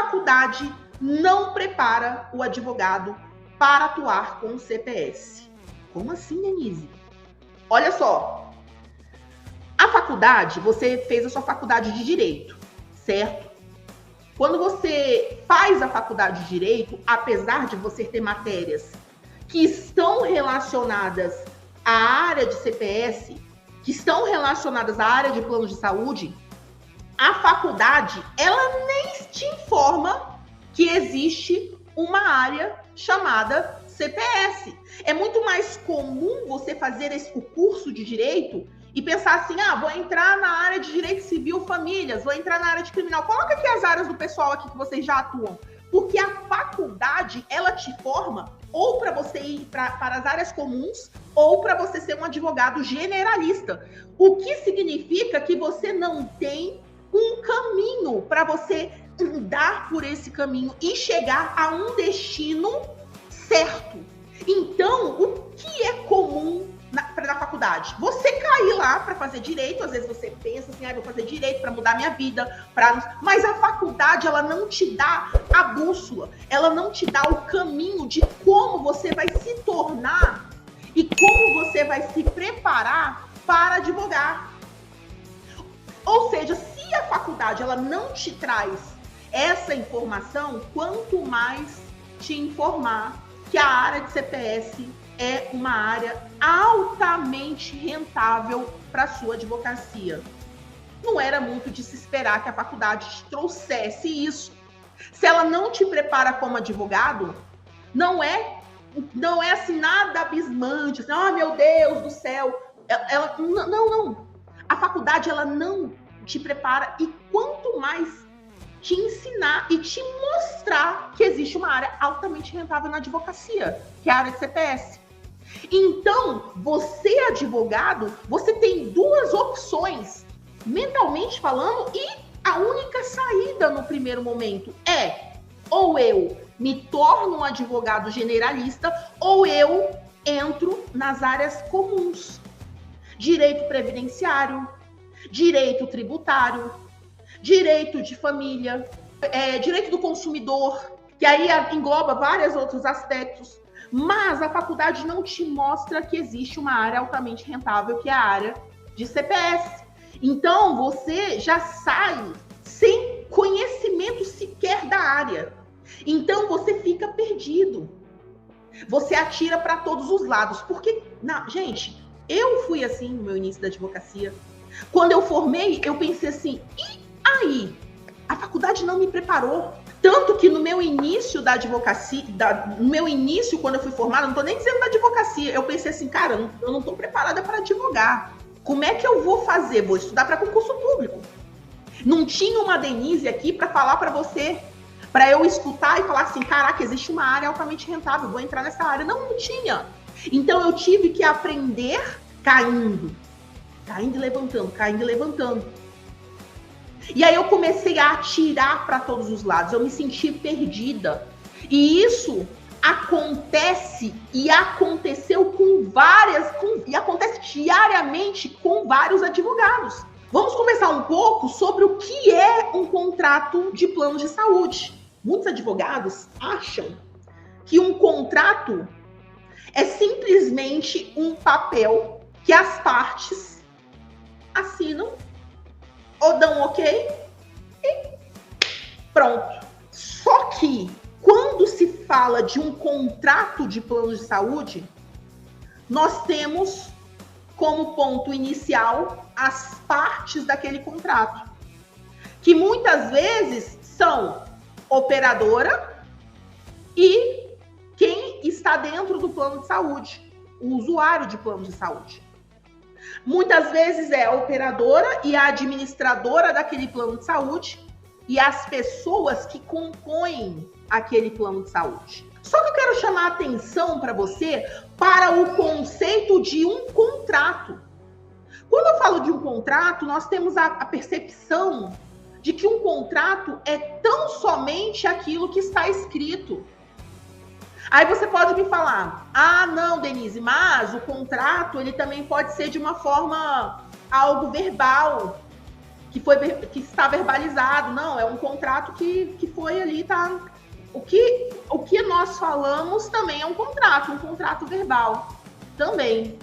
faculdade não prepara o advogado para atuar com o CPS. Como assim, Denise? Olha só. A faculdade, você fez a sua faculdade de Direito, certo? Quando você faz a faculdade de Direito, apesar de você ter matérias que estão relacionadas à área de CPS, que estão relacionadas à área de plano de saúde, a faculdade, ela nem te informa que existe uma área chamada CPS. É muito mais comum você fazer o curso de Direito e pensar assim, vou entrar na área de Direito Civil Famílias, vou entrar na área de Criminal. Coloca aqui as áreas do pessoal aqui que vocês já atuam. Porque a faculdade, ela te forma ou para você ir para as áreas comuns ou para você ser um advogado generalista. O que significa que você não tem um caminho para você andar por esse caminho e chegar a um destino certo. Então, o que é comum na faculdade? Você cair lá para fazer direito, às vezes você pensa assim, vou fazer direito para mudar minha vida, mas a faculdade, ela não te dá a bússola, ela não te dá o caminho de como você vai se tornar e como você vai se preparar para advogar. Ou seja, se a faculdade ela não te traz essa informação, quanto mais te informar que a área de CPS é uma área altamente rentável para a sua advocacia. Não era muito de se esperar que a faculdade te trouxesse isso. Se ela não te prepara como advogado, não é assim nada abismante, assim, meu Deus do céu. Não. A faculdade, ela não te prepara e quanto mais te ensinar e te mostrar que existe uma área altamente rentável na advocacia, que é a área de CPS. Então, você advogado, você tem duas opções, mentalmente falando, e a única saída no primeiro momento é ou eu me torno um advogado generalista ou eu entro nas áreas comuns. Direito previdenciário, direito tributário, direito de família, direito do consumidor, que aí engloba vários outros aspectos, mas a faculdade não te mostra que existe uma área altamente rentável, que é a área de CPS. Então, você já sai sem conhecimento sequer da área. Então, você fica perdido. Você atira para todos os lados. Porque, gente, eu fui assim no meu início da advocacia. Quando eu formei, eu pensei assim, e aí? A faculdade não me preparou. Tanto que no meu início da advocacia, no meu início, quando eu fui formada, não estou nem dizendo da advocacia, eu pensei assim, cara, eu não estou preparada para advogar. Como é que eu vou fazer? Vou estudar para concurso público. Não tinha uma Denise aqui para falar para você, para eu escutar e falar assim, caraca, existe uma área altamente rentável, vou entrar nessa área. Não tinha. Então eu tive que aprender caindo e levantando, caindo e levantando. E aí eu comecei a atirar para todos os lados, eu me senti perdida. E isso acontece e aconteceu e acontece diariamente com vários advogados. Vamos conversar um pouco sobre o que é um contrato de plano de saúde. Muitos advogados acham que um contrato é simplesmente um papel que as partes assinam ou dão ok e pronto. Só que quando se fala de um contrato de plano de saúde, nós temos como ponto inicial as partes daquele contrato, que muitas vezes são operadora e quem está dentro do plano de saúde, o usuário de plano de saúde. Muitas vezes é a operadora e a administradora daquele plano de saúde e as pessoas que compõem aquele plano de saúde. Só que eu quero chamar a atenção para você para o conceito de um contrato. Quando eu falo de um contrato, nós temos a percepção de que um contrato é tão somente aquilo que está escrito. Aí você pode me falar, não, Denise, mas o contrato ele também pode ser de uma forma algo verbal. que está verbalizado. Não, é um contrato que foi ali, tá? O que nós falamos também é um contrato verbal também.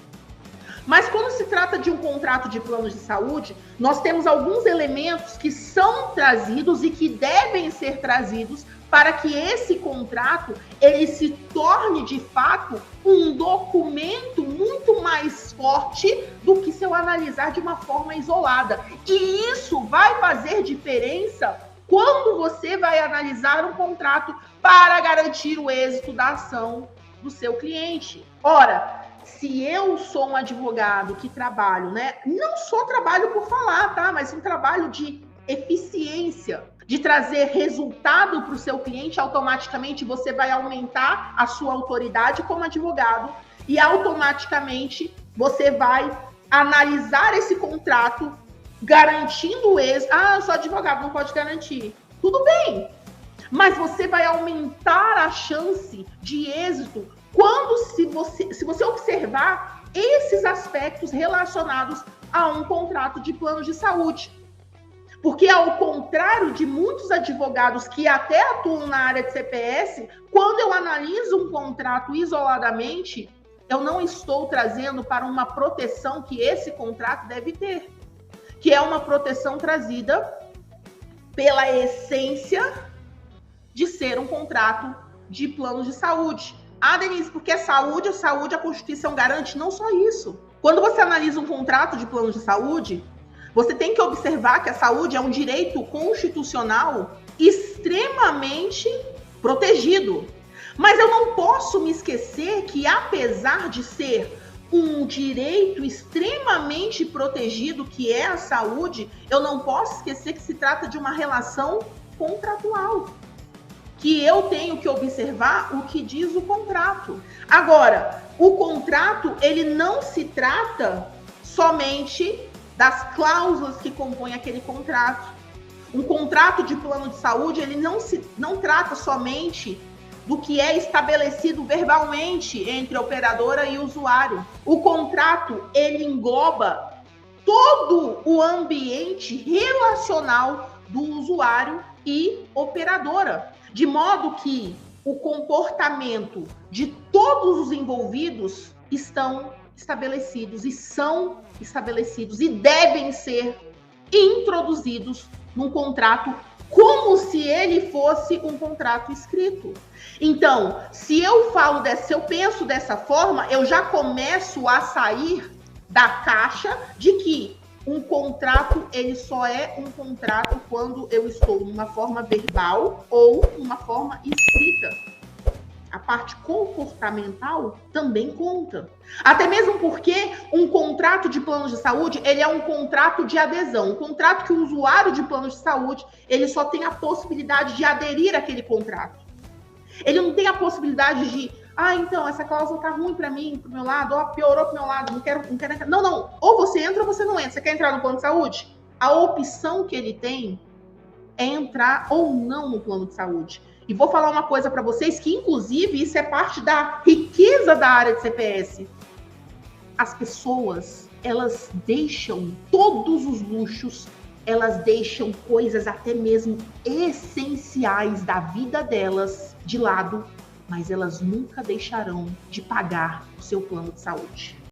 Mas quando se trata de um contrato de planos de saúde, nós temos alguns elementos que são trazidos e que devem ser trazidos para que esse contrato ele se torne de fato um documento muito mais forte do que se eu analisar de uma forma isolada. E isso vai fazer diferença quando você vai analisar um contrato para garantir o êxito da ação do seu cliente. Ora, se eu sou um advogado que trabalho, né? Não só trabalho por falar, tá? Mas um trabalho de eficiência, de trazer resultado para o seu cliente, automaticamente você vai aumentar a sua autoridade como advogado e automaticamente você vai analisar esse contrato garantindo o êxito. Ah, eu sou advogado, não pode garantir. Tudo bem, mas você vai aumentar a chance de êxito quando, se você observar esses aspectos relacionados a um contrato de plano de saúde. Porque, ao contrário de muitos advogados que até atuam na área de CPS, quando eu analiso um contrato isoladamente, eu não estou trazendo para uma proteção que esse contrato deve ter, que é uma proteção trazida pela essência de ser um contrato de plano de saúde. Ah, Denise, porque é saúde, a Constituição garante, não só isso. Quando você analisa um contrato de plano de saúde, você tem que observar que a saúde é um direito constitucional extremamente protegido. Mas eu não posso me esquecer que, apesar de ser um direito extremamente protegido, que é a saúde, eu não posso esquecer que se trata de uma relação contratual, que eu tenho que observar o que diz o contrato. Agora, o contrato, ele não se trata somente das cláusulas que compõem aquele contrato. Um contrato de plano de saúde, ele não trata somente do que é estabelecido verbalmente entre a operadora e o usuário. O contrato, ele engloba todo o ambiente relacional do usuário e operadora, de modo que o comportamento de todos os envolvidos estão estabelecidos e são estabelecidos e devem ser introduzidos num contrato como se ele fosse um contrato escrito. Então, se eu penso dessa forma, eu já começo a sair da caixa de que um contrato, ele só é um contrato quando eu estou numa forma verbal ou numa forma escrita. A parte comportamental também conta. Até mesmo porque um contrato de plano de saúde, ele é um contrato de adesão. Um contrato que o usuário de plano de saúde, ele só tem a possibilidade de aderir àquele contrato. Ele não tem a possibilidade de, então, essa cláusula tá ruim para mim, pro meu lado, piorou pro meu lado, não quero entrar. Não. Ou você entra ou você não entra. Você quer entrar no plano de saúde? A opção que ele tem é entrar ou não no plano de saúde. E vou falar uma coisa para vocês que, inclusive, isso é parte da riqueza da área de CPS. As pessoas, elas deixam todos os luxos, elas deixam coisas até mesmo essenciais da vida delas de lado, mas elas nunca deixarão de pagar o seu plano de saúde.